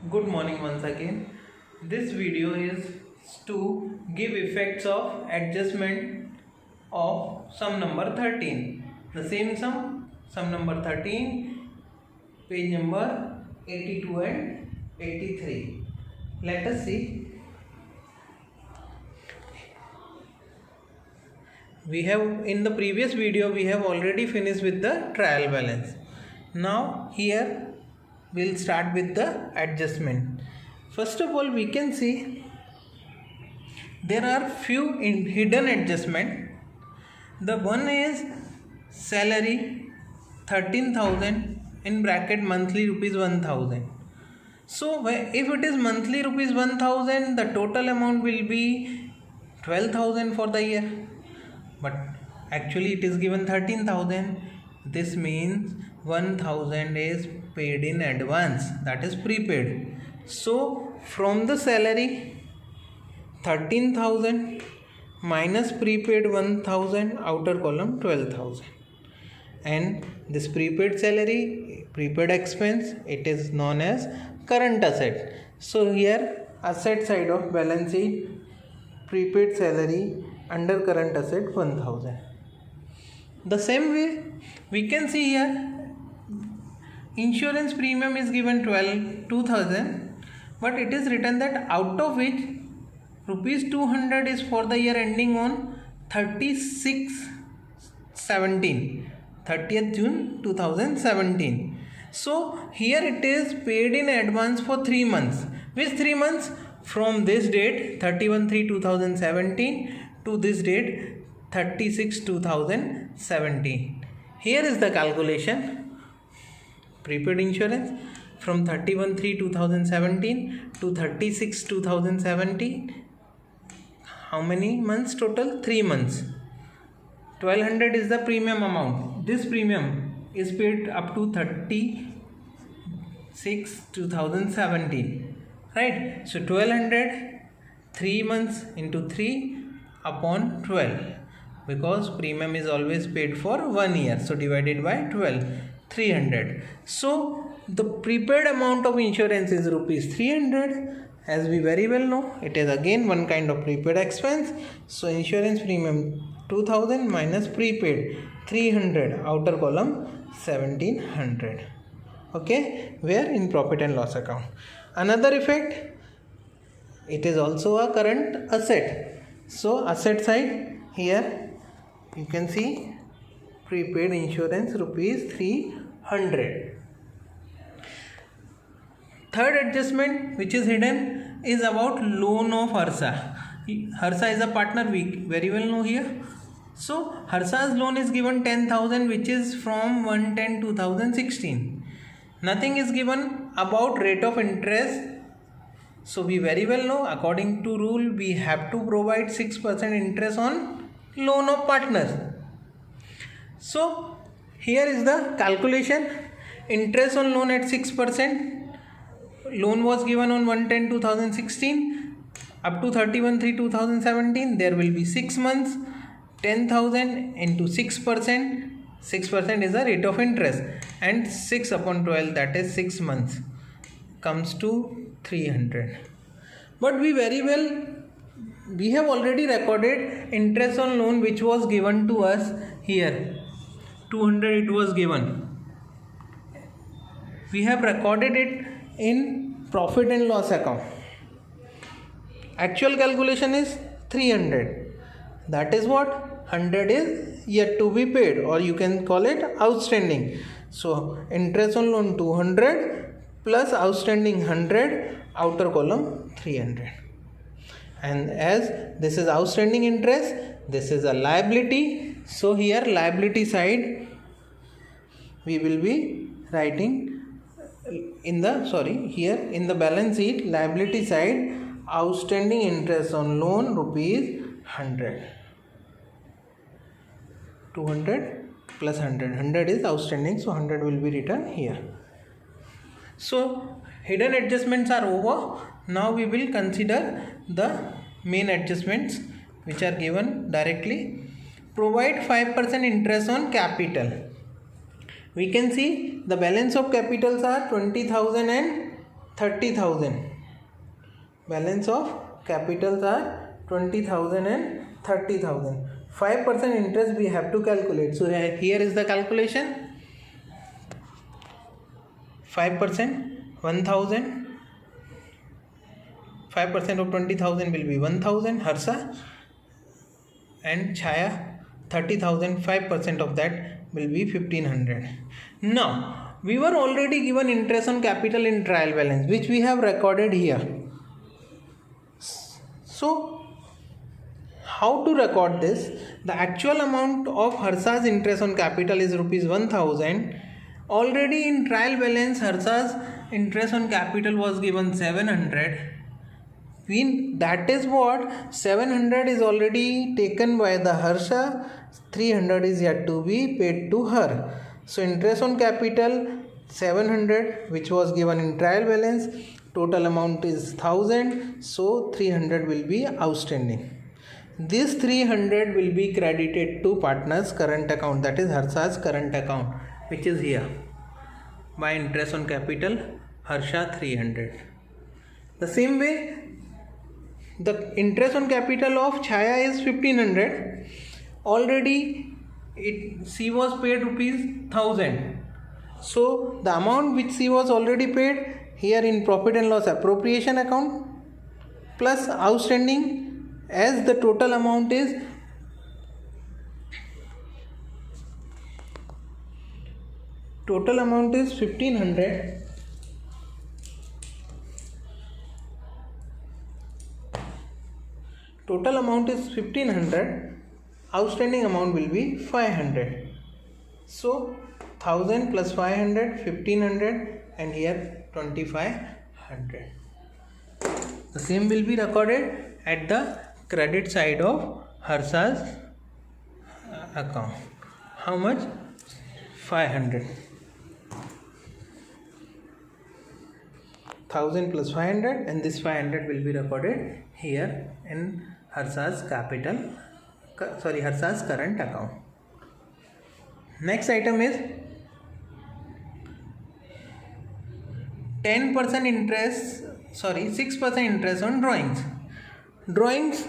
Good morning once again. This video is to give effects of adjustment of sum number 13. The same sum number 13, page number 82 and 83. Let us see. We have in the previous video we have already finished with the trial balance. Now here we'll start with the adjustment. First of all, we can see there are few hidden adjustment. The one is salary 13,000 in bracket monthly rupees 1,000. So if it is monthly rupees 1,000, the total amount will be 12,000 for the year, but actually it is given 13,000. This means 1,000 is paid in advance, that is prepaid. So from the salary 13,000 minus prepaid 1,000, outer column 12,000, and this prepaid salary, prepaid expense, it is known as current asset. So here asset side of balance sheet, prepaid salary under current asset 1,000. The same way we can see here insurance premium is given 2,000, but it is written that out of which rupees 200 is for the year ending on 30th June 2017. So here it is paid in advance for 3 months. Which 3 months? From this date 31/3/2017 to this date 36/2017. Here is the calculation. Prepaid insurance from 31/3/2017 to 36/2017. How many months total? 3 months. 1200 is the premium amount. This premium is paid up to 36/2017. Right? So 1200, 3 months into 3 upon 12, because premium is always paid for 1 year, so divided by 12, 300. So the prepaid amount of insurance is rupees 300. As we very well know, it is again one kind of prepaid expense. So insurance premium 2,000 minus prepaid 300, outer column 1,700. Okay, where in profit and loss account. Another effect, it is also a current asset. So asset side, here you can see prepaid insurance rupees 300. Third adjustment which is hidden is about loan of Harsa. Harsa is a partner, we very well know here. So Harsa's loan is given 10,000, which is from 1/10/2016. Nothing is given about rate of interest. So we very well know, according to rule, we have to provide 6% interest on loan of partners. So here is the calculation. Interest on loan at 6%. Loan was given on 1/10/2016 up to 31/3/2017. There will be 6 months. 10,000 into 6%. 6% is the rate of interest, and 6 upon 12, that is 6 months, comes to 300. But we have already recorded interest on loan which was given to us here. 200 it was given. We have recorded it in profit and loss account. Actual calculation is 300. That is what? 100 is yet to be paid, or you can call it outstanding. So interest on loan 200 plus outstanding 100, outer column 300. And as this is outstanding interest, this is a liability. So here liability side we will be writing in the in the balance sheet, liability side, outstanding interest on loan rupees 100. 200 plus 100. 100 is outstanding, so 100 will be written here. So hidden adjustments are over. Now we will consider the main adjustments which are given directly. Provide 5% interest on capital. We can see the balance of capitals are 20,000 and 30,000. Balance of capitals are 20,000 and 30,000. 5% interest we have to calculate. So here is the calculation. 5%, 1,000. 5% of 20,000 will be 1,000. Harsha and Chaya 30,000. 5% of that will be 1,500. Now we were already given interest on capital in trial balance, which we have recorded here. So how to record this? The actual amount of Harsha's interest on capital is rupees 1,000. Already in trial balance, Harsha's interest on capital was given 700. That is what 700 is already taken by the Harsha, 300 is yet to be paid to her. So interest on capital 700, which was given in trial balance, total amount is 1,000, so 300 will be outstanding. This 300 will be credited to partner's current account, that is Harsha's current account, which is here. By interest on capital, Harsha 300. The same way, the interest on capital of Chaya is 1,500. Already she was paid rupees 1,000. So the amount which she was already paid here in profit and loss appropriation account plus outstanding, as the total amount is 1,500. Total amount is 1,500. Outstanding amount will be 500. So 1,000 plus 500, 1,500, and here 2,500. The same will be recorded at the credit side of Harsha's account. How much? 500. 1,000 plus 500, and this 500 will be recorded here in Harsha's Harsha's current account. Next item is 6% interest on drawings. Drawings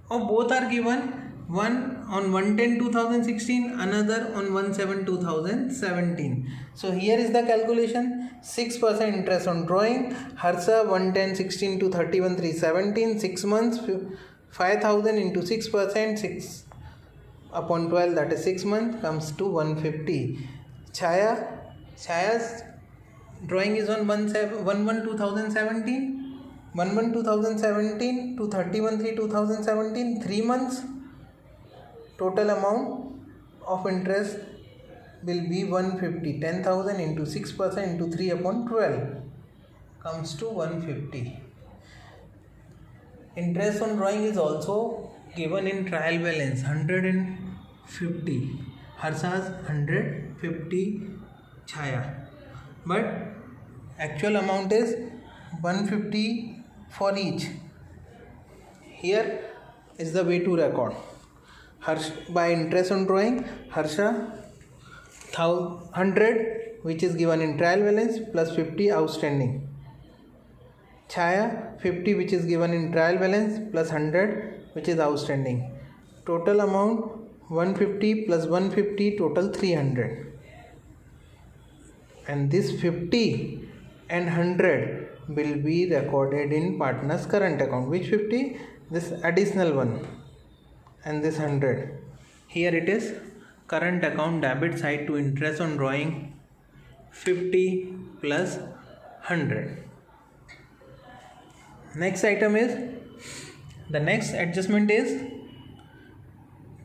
of both are given, one on 1/10/2016, another on 1/7/2017. So here is the calculation. 6% interest on drawing. Harsha 1/10/16 to 31/3/17, 6 months, 5,000 into 6%, 6 upon 12, that is 6 months, comes to 150. Chaya's drawing is on 1/1/2017. 1/1/2017 to 31/3/2017, 3 months. Total amount of interest will be 150. 10,000 into 6% into 3 upon 12 comes to 150. Interest on drawing is also given in trial balance, 150. Harsha's 150, Chaya. But actual amount is 150 for each. Here is the way to record. By interest on drawing, Harsha 100, which is given in trial balance, plus 50 outstanding. Chaya 50, which is given in trial balance, plus 100, which is outstanding. Total amount 150 plus 150, total 300. And this 50 and 100 will be recorded in partner's current account. Which 50? This additional one, and this 100. Here it is current account debit side to interest on drawing, 50 plus 100. Next item is, the next adjustment is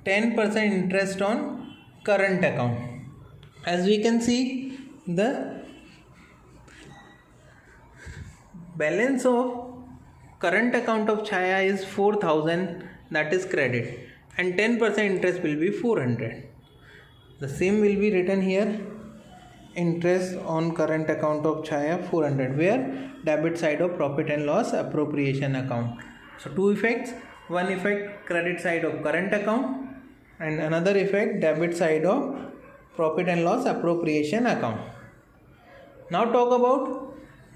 10% interest on current account. As we can see, the balance of current account of Chaya is 4,000, that is credit, and 10% interest will be 400. The same will be written here, interest on current account of Chaya 400, where debit side of profit and loss appropriation account. So two effects, one effect credit side of current account, and another effect debit side of profit and loss appropriation account. Now talk about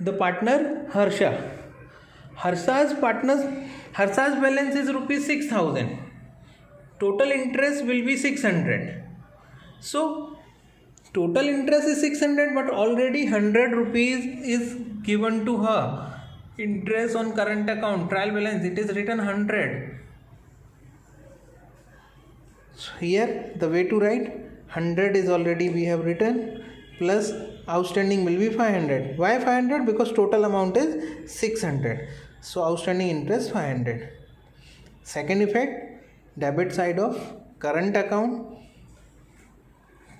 the partner Harsha. Harsha's balance is rupees 6,000. Total interest will be 600. So total interest is 600, but already 100 rupees is given to her. Interest on current account, trial balance, it is written 100. So here the way to write 100 is already we have written, plus outstanding will be 500. Why 500? Because total amount is 600. So outstanding interest 500. Second effect, debit side of current account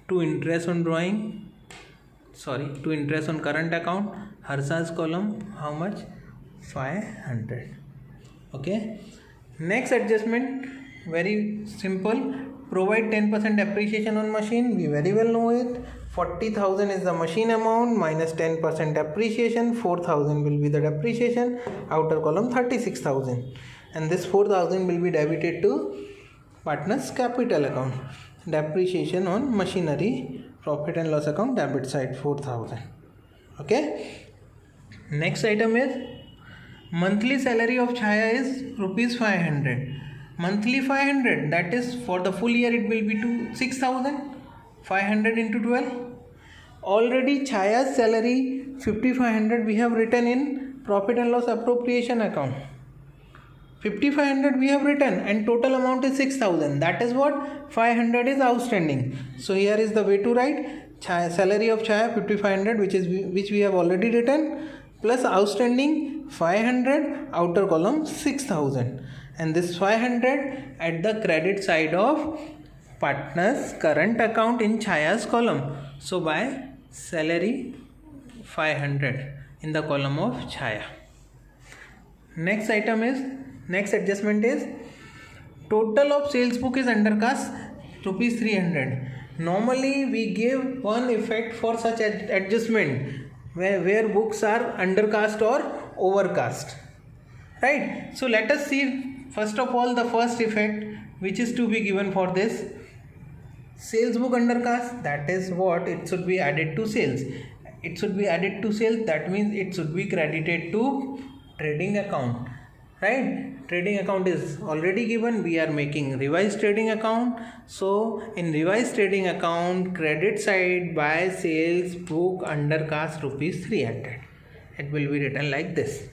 to interest on current account. Harsha's column, how much? 500. Okay. Next adjustment, very simple. Provide 10% depreciation on machine. We very well know it. 40,000 is the machine amount minus 10% depreciation. 4,000 will be the depreciation. Outer column 36,000. And this 4,000 will be debited to partner's capital account. Depreciation on machinery, profit and loss account, debit side 4,000. Okay. Next item is monthly salary of Chaya is rupees 500. Monthly 500, that is for the full year it will be 6,000. 500 into 12. Already Chaya's salary 5,500 we have written in profit and loss appropriation account. 5,500 we have written and total amount is 6,000. That is what 500 is outstanding. So here is the way to write salary of Chaya 5,500, which we have already written, plus outstanding 500, outer column 6,000, and this 500 at the credit side of partner's current account in Chaya's column. So by salary 500 in the column of Chaya. Next adjustment is total of sales book is undercast rupees 300. Normally we give one effect for such adjustment where books are undercast or overcast, right? So let us see first of all the first effect which is to be given for this. Sales book undercast, that is what it should be added to sales. It should be added to sales, that means it should be credited to trading account, right? Trading account is already given, we are making revised trading account. So in revised trading account, credit side by sales book undercast rupees 300. It will be written like this,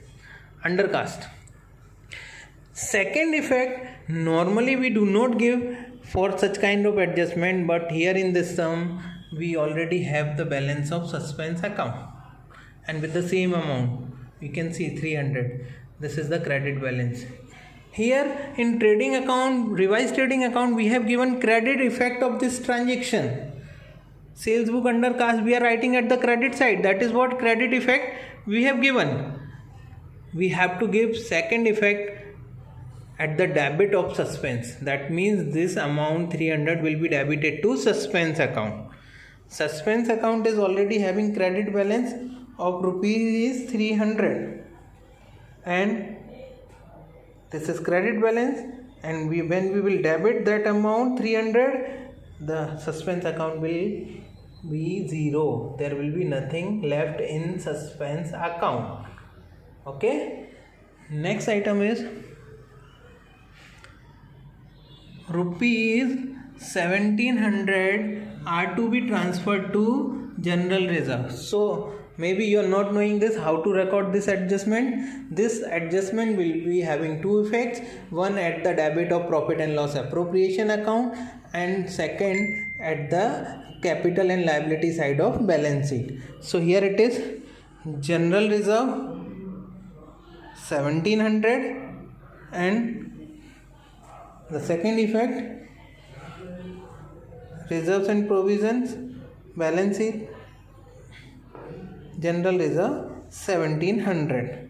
undercast. Second effect, normally we do not give for such kind of adjustment, but here in this sum we already have the balance of suspense account, and with the same amount we can see 300. This is the credit balance. Here in trading account, revised trading account, we have given credit effect of this transaction. Sales book undercast, we are writing at the credit side. That is what credit effect we have given. We have to give second effect at the debit of suspense. That means this amount 300 will be debited to suspense account. Suspense account is already having credit balance of rupees 300, and this is credit balance, and when we will debit that amount 300, the suspense account will be 0. There will be nothing left in suspense account. Okay. Next item is rupees 1,700 are to be transferred to general reserve. So maybe you are not knowing this, how to record this adjustment. This adjustment will be having two effects, one at the debit of profit and loss appropriation account, and second at the capital and liability side of balance sheet. So here it is general reserve 1,700, and the second effect reserves and provisions balance sheet general reserve 1,700.